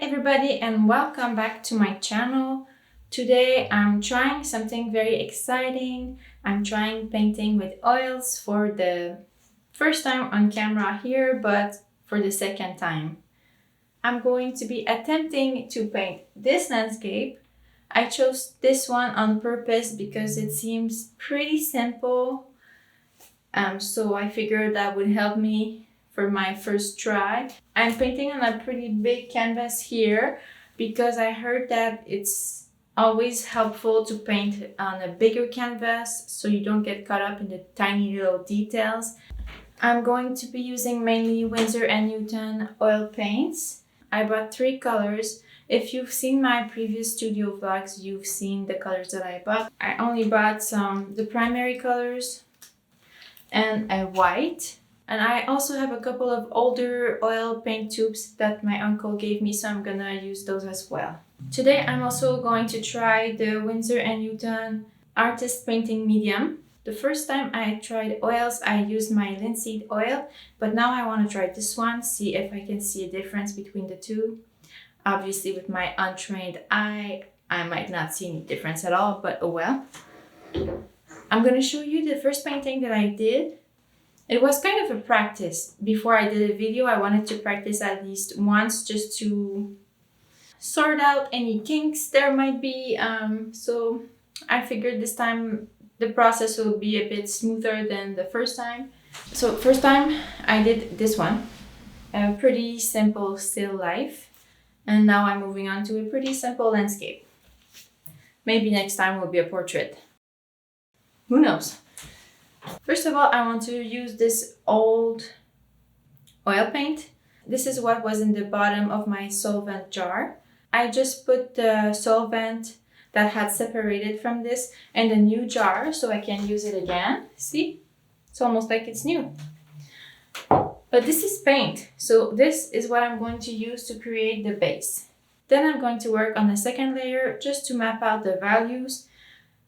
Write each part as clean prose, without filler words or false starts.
everybody and welcome back to my channel. Today I'm trying something very exciting. I'm trying painting with oils for the first time on camera here, but for the second time. I'm going to be attempting to paint this landscape. I chose this one on purpose because it seems pretty simple. So I figured that would help me for my first try. I'm painting on a pretty big canvas here because I heard that it's always helpful to paint on a bigger canvas so you don't get caught up in the tiny little details. I'm going to be using mainly Winsor Newton oil paints. I bought 3 colors. If you've seen my previous studio vlogs, you've seen the colors that I bought. I only bought the primary colors and a white. And I also have a couple of older oil paint tubes that my uncle gave me, so I'm gonna use those as well. Today I'm also going to try the Winsor Newton Artist Painting Medium. The first time I tried oils, I used my linseed oil, but now I want to try this one, see if I can see a difference between the two. Obviously with my untrained eye, I might not see any difference at all, but oh well. I'm gonna show you the first painting that I did. It was kind of a practice. Before I did a video, I wanted to practice at least once just to sort out any kinks there might be. So I figured this time the process will be a bit smoother than the first time. So first time I did this one, a pretty simple still life. And now I'm moving on to a pretty simple landscape. Maybe next time will be a portrait. Who knows? First of all, I want to use this old oil paint. This is what was in the bottom of my solvant jar. I just put the solvant that had separated from this in the new jar so I can use it again. See? It's almost like it's new. But this is paint, so this is what I'm going to use to create the base. Then I'm going to work on the second layer just to map out the values.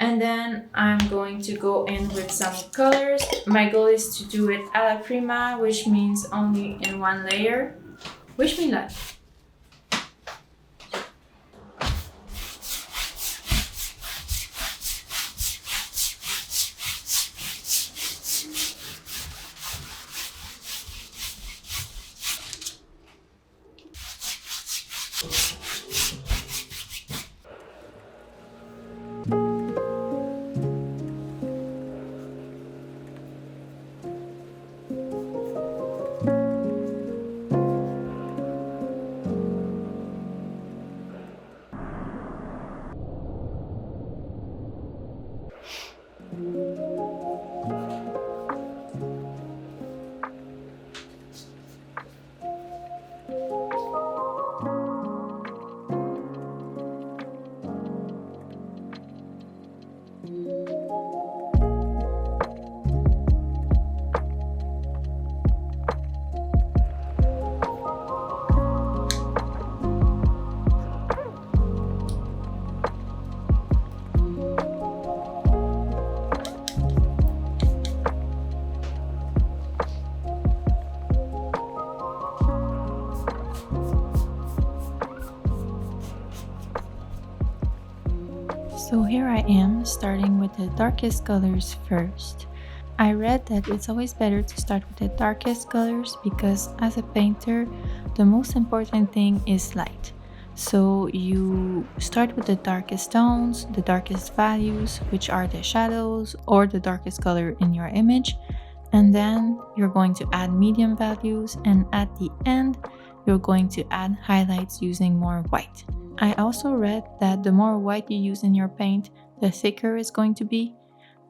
And then I'm going to go in with some colors. My goal is to do it a la prima, which means only in one layer. Wish me luck. So here I am, starting with the darkest colors first. I read that it's always better to start with the darkest colors because as a painter, the most important thing is light. So you start with the darkest tones, the darkest values, which are the shadows or the darkest color in your image. And then you're going to add medium values, and at the end, you're going to add highlights using more white. I also read that the more white you use in your paint, the thicker it's going to be.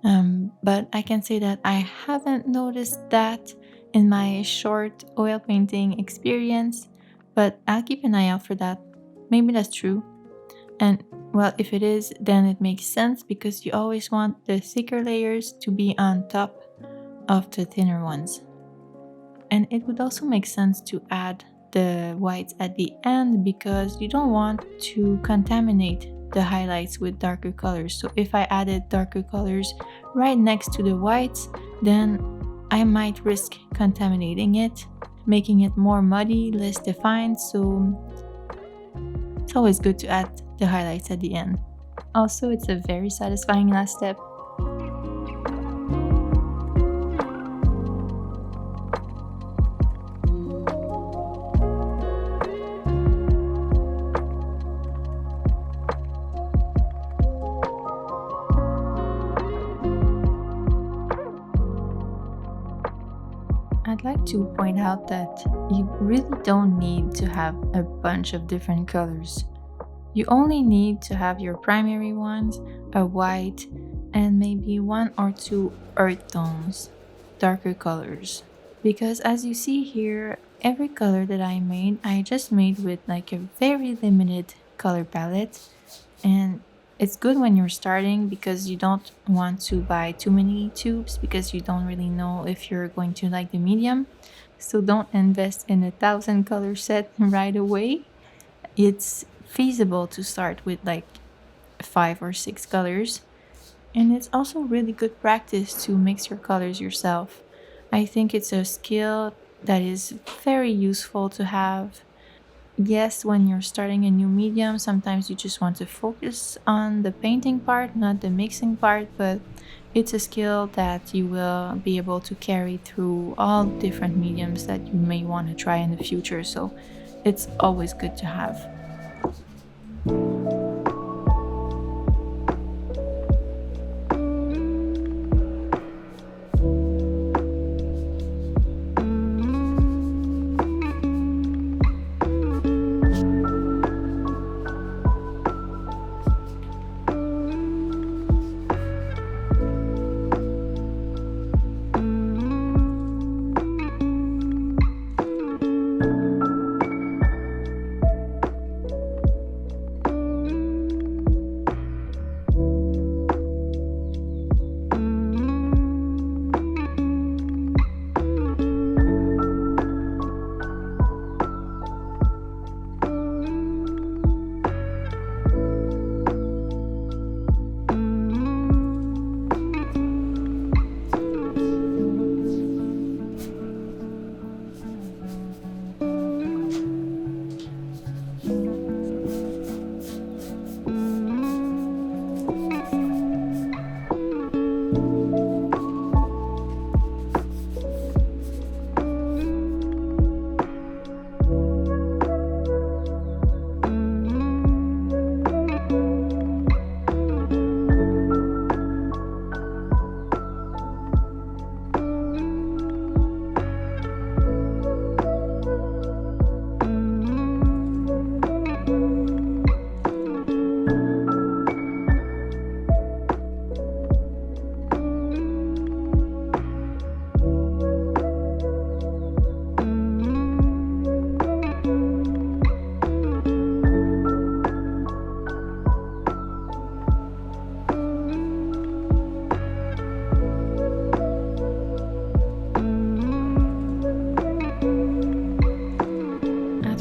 But I can say that I haven't noticed that in my short oil painting experience, but I'll keep an eye out for that. Maybe that's true. And well, if it is, then it makes sense because you always want the thicker layers to be on top of the thinner ones. And it would also make sense to add the whites at the end because you don't want to contaminate the highlights with darker colors. So if I added darker colors right next to the whites, then I might risk contaminating it, making it more muddy, less defined. So It's always good to add the highlights at the end. Also, it's a very satisfying last step. I'd like to point out that you really don't need to have a bunch of different colors. You only need to have your primary ones, a white, and maybe 1 or 2 earth tones, darker colors. Because as you see here, every color that I just made with like a very limited color palette. And it's good when you're starting because you don't want to buy too many tubes because you don't really know if you're going to like the medium. So don't invest in a 1,000 color set right away. It's feasible to start with like 5 or 6 colors. And it's also really good practice to mix your colors yourself. I think it's a skill that is very useful to have. Yes, when you're starting a new medium, sometimes you just want to focus on the painting part, not the mixing part, but it's a skill that you will be able to carry through all different mediums that you may want to try in the future, so it's always good to have.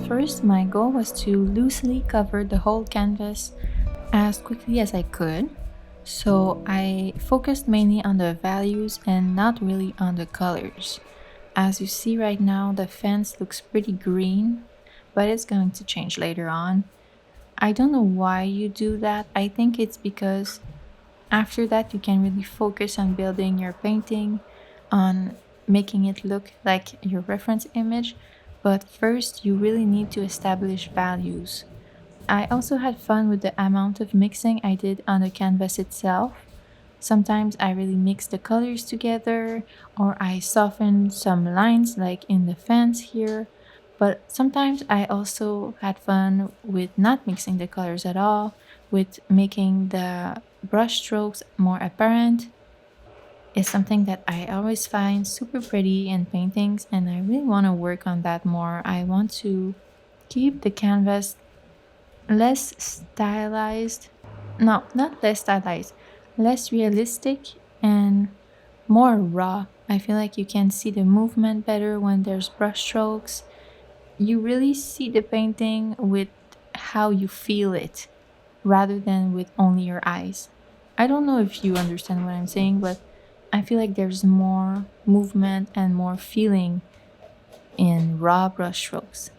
First, my goal was to loosely cover the whole canvas as quickly as I could. So I focused mainly on the values and not really on the colors. As you see right now, the fence looks pretty green, but it's going to change later on. I don't know why you do that. I think it's because after that you can really focus on building your painting, on making it look like your reference image. But first, you really need to establish values. I also had fun with the amount of mixing I did on the canvas itself. Sometimes I really mix the colors together, or I soften some lines like in the fence here. But sometimes I also had fun with not mixing the colors at all, with making the brush strokes more apparent. Is something that I always find super pretty in paintings, and I really want to work on that more. I want to keep the canvas less stylized. No, not less stylized, less realistic and more raw. I feel like you can see the movement better when there's brush strokes. You really see the painting with how you feel it rather than with only your eyes. I don't know if you understand what I'm saying, but I feel like there's more movement and more feeling in raw brush strokes.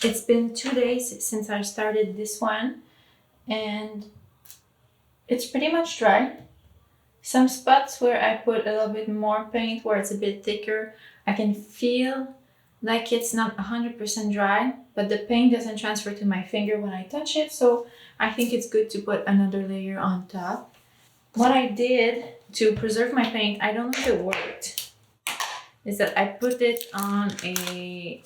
It's been 2 days since I started this one, and it's pretty much dry. Some spots where I put a little bit more paint, where it's a bit thicker, I can feel like it's not 100% dry, but the paint doesn't transfer to my finger when I touch it, so I think it's good to put another layer on top. What I did to preserve my paint, I don't know if it worked, is that I put it on a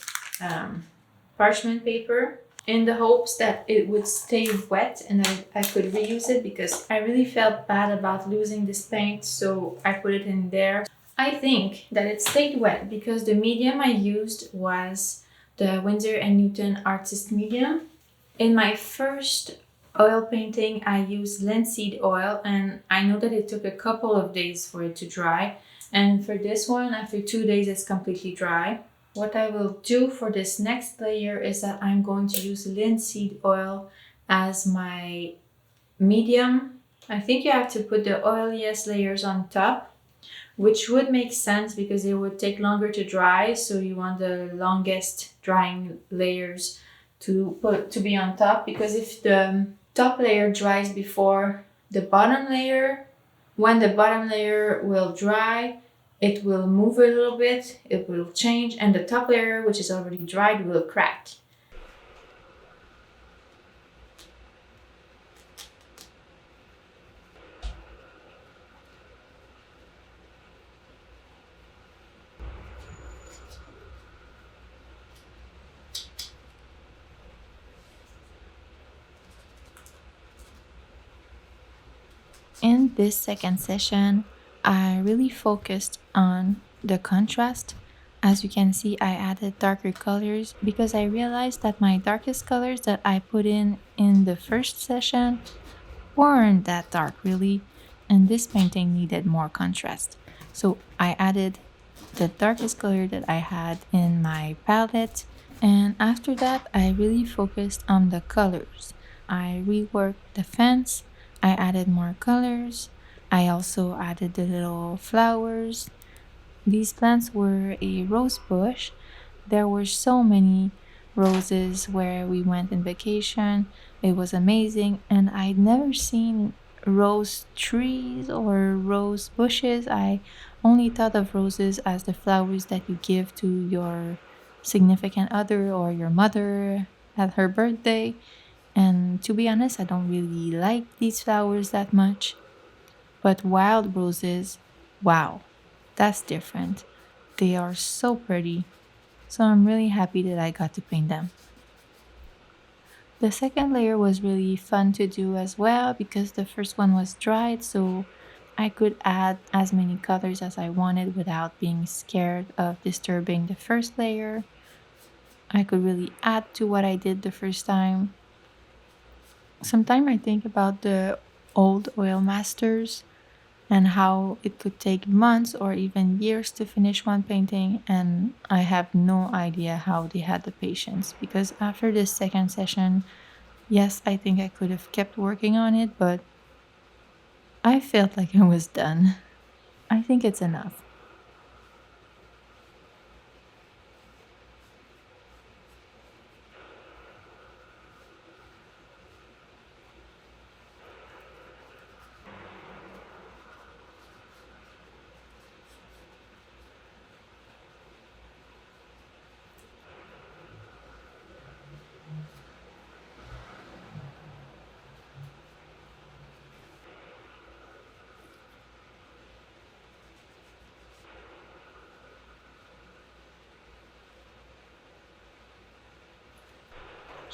parchment paper in the hopes that it would stay wet and I could reuse it, because I really felt bad about losing this paint, so I put it in there. I think that it stayed wet because the medium I used was the Winsor Newton Artist medium. In my first oil painting, I used linseed oil, and I know that it took a couple of days for it to dry. And for this one, after 2 days, it's completely dry. What I will do for this next layer is that I'm going to use linseed oil as my medium. I think you have to put the oiliest layers on top, which would make sense because it would take longer to dry. So you want the longest drying layers to be on top, because if the top layer dries before the bottom layer, when the bottom layer will dry, it will move a little bit, it will change, and the top layer, which is already dried, will crack. In this second session, I really focused on the contrast. As you can see, I added darker colors because I realized that my darkest colors that I put in the first session weren't that dark really, and this painting needed more contrast. So I added the darkest color that I had in my palette, and after that I really focused on the colors. I reworked the fence, I added more colors, I also added the little flowers. These plants were a rose bush. There were so many roses where we went on vacation. It was amazing, and I'd never seen rose trees or rose bushes. I only thought of roses as the flowers that you give to your significant other or your mother at her birthday. And to be honest, I don't really like these flowers that much. But wild roses, wow, that's different. They are so pretty. So I'm really happy that I got to paint them. The second layer was really fun to do as well because the first one was dried, so I could add as many colors as I wanted without being scared of disturbing the first layer. I could really add to what I did the first time. Sometimes I think about the old oil masters and how it could take months or even years to finish one painting, and I have no idea how they had the patience, because after this second session, yes, I think I could have kept working on it, but I felt like I was done. I think it's enough.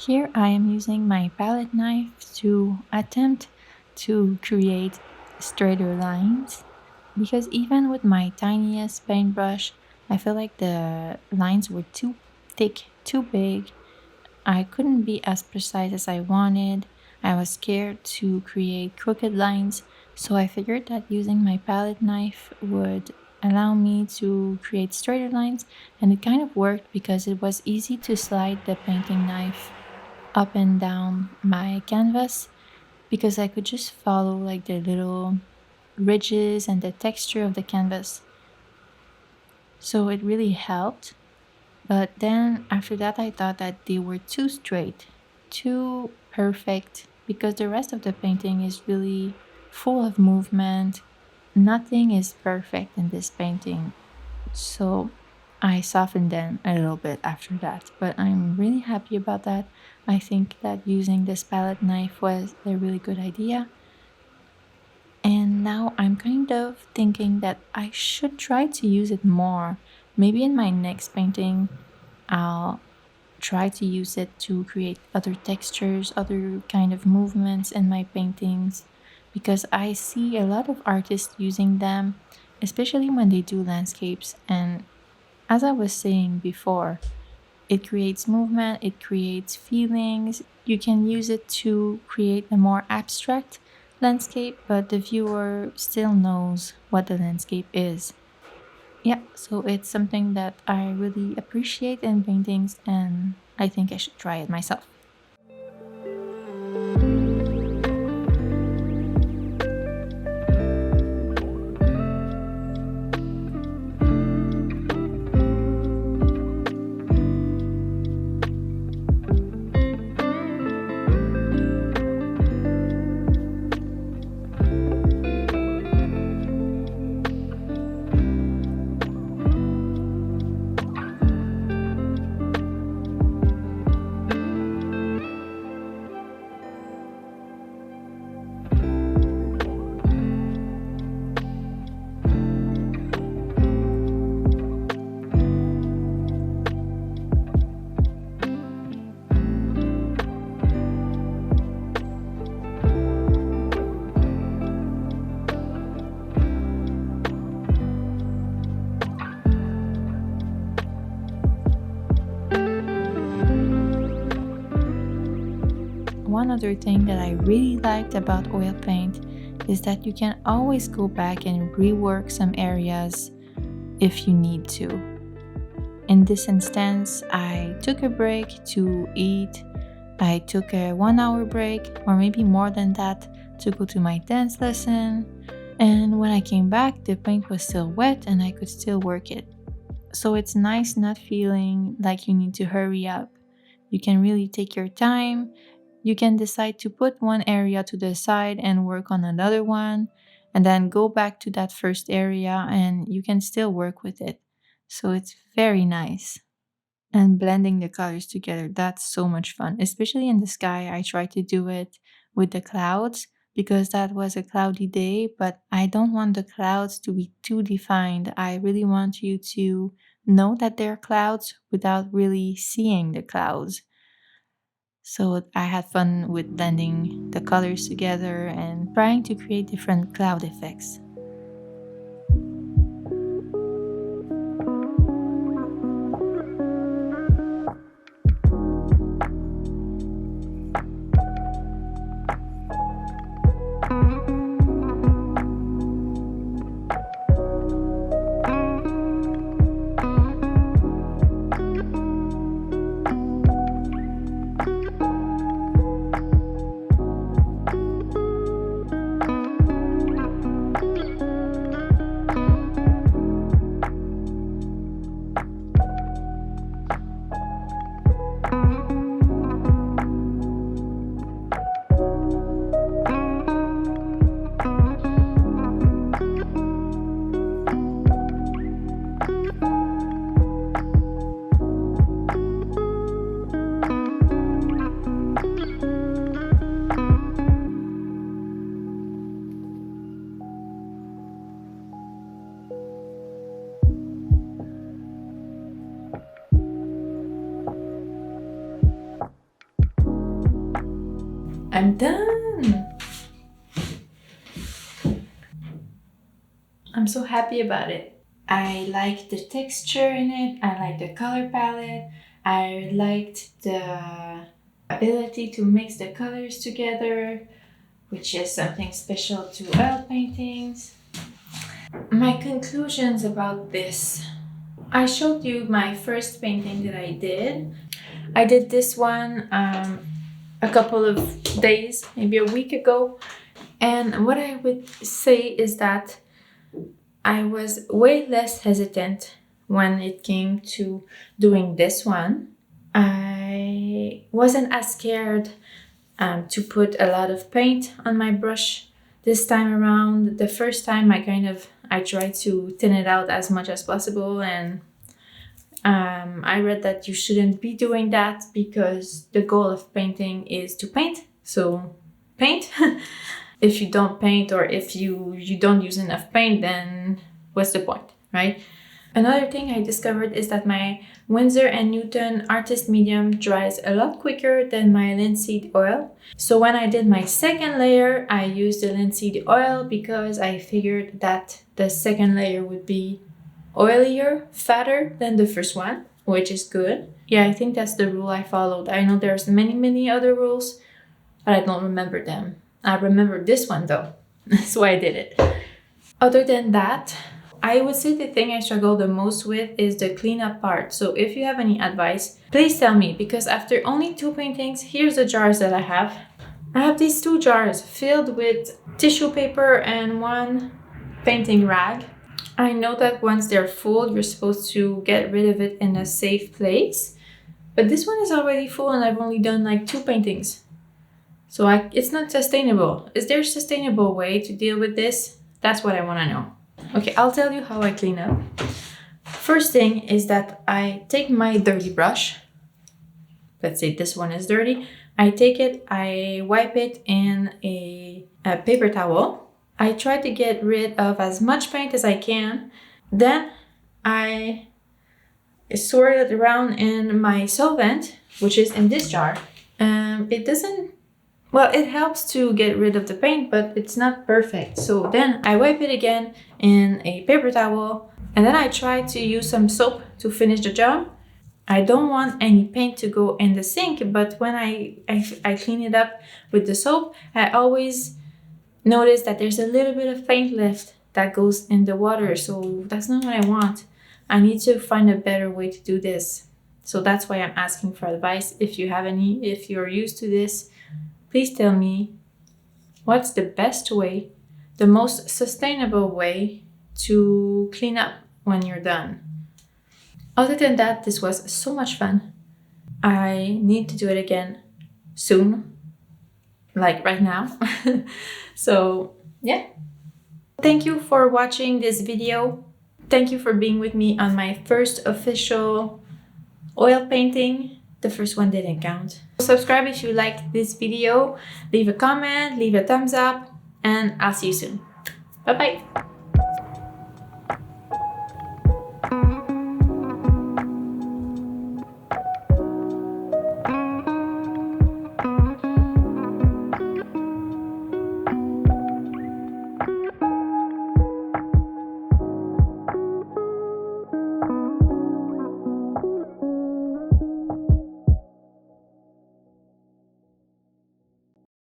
Here I am using my palette knife to attempt to create straighter lines, because even with my tiniest paintbrush, I feel like the lines were too thick, too big. I couldn't be as precise as I wanted. I was scared to create crooked lines, so I figured that using my palette knife would allow me to create straighter lines, and it kind of worked because it was easy to slide the painting knife up and down my canvas, because I could just follow like the little ridges and the texture of the canvas. So it really helped. But then after that, I thought that they were too straight, too perfect, because the rest of the painting is really full of movement. Nothing is perfect in this painting. So I softened them a little bit after that, but I'm really happy about that. I think that using this palette knife was a really good idea. And now I'm kind of thinking that I should try to use it more. Maybe in my next painting, I'll try to use it to create other textures, other kind of movements in my paintings, because I see a lot of artists using them, especially when they do landscapes. And as I was saying before, it creates movement, it creates feelings. You can use it to create a more abstract landscape, but the viewer still knows what the landscape is. Yeah, so it's something that I really appreciate in paintings, and I think I should try it myself. One other thing that I really liked about oil paint is that you can always go back and rework some areas if you need to. In this instance, I took a break to eat. I took a 1 hour break, or maybe more than that, to go to my dance lesson. And when I came back, the paint was still wet and I could still work it. So it's nice not feeling like you need to hurry up. You can really take your time. You can decide to put one area to the side and work on another one, and then go back to that first area and you can still work with it. So it's very nice. And blending the colors together, that's so much fun. Especially in the sky, I try to do it with the clouds because that was a cloudy day, but I don't want the clouds to be too defined. I really want you to know that they're clouds without really seeing the clouds. So I had fun with blending the colors together and trying to create different cloud effects. I'm done! I'm so happy about it. I like the texture in it, I like the color palette, I liked the ability to mix the colors together, which is something special to oil paintings. My conclusions about this. I showed you my first painting that I did. I did this one a couple of days, maybe a week ago. And what I would say is that I was way less hesitant when it came to doing this one. I wasn't as scared to put a lot of paint on my brush this time around. The first time I tried to thin it out as much as possible, and I read that you shouldn't be doing that because the goal of painting is to paint. So paint. If you don't paint, or if you don't use enough paint, then what's the point, right? Another thing I discovered is that my Winsor Newton Artist Medium dries a lot quicker than my linseed oil. So when I did my second layer, I used the linseed oil because I figured that the second layer would be oilier, fatter than the first one, which is good. Yeah, I think that's the rule I followed. I know there's many other rules, but I don't remember them. I remember this one though, so I did it. Other than that, I would say the thing I struggle the most with is the cleanup part. So if you have any advice, please tell me, because after only 2 paintings, here's the jars that I have. I have these 2 jars filled with tissue paper and 1 painting rag. I know that once they're full, you're supposed to get rid of it in a safe place, but this one is already full and I've only done like 2 paintings. So it's not sustainable. Is there a sustainable way to deal with this? That's what I want to know. Okay, I'll tell you how I clean up. First thing is that I take my dirty brush. Let's say this one is dirty. I take it, I wipe it in a paper towel. I try to get rid of as much paint as I can. Then I sort it around in my solvant, which is in this jar. It helps to get rid of the paint, but it's not perfect. So then I wipe it again in a paper towel, and then I try to use some soap to finish the job. I don't want any paint to go in the sink, but when I clean it up with the soap, I always notice that there's a little bit of paint left that goes in the water. So that's not what I want. I need to find a better way to do this. So that's why I'm asking for advice. If you have any, if you're used to this, please tell me what's the best way, the most sustainable way to clean up when you're done. Other than that, this was so much fun. I need to do it again soon, like right now. So yeah. Thank you for watching this video. Thank you for being with me on my first official oil painting. The first one didn't count. Subscribe if you liked this video. Leave a comment, leave a thumbs up, and I'll see you soon. Bye bye.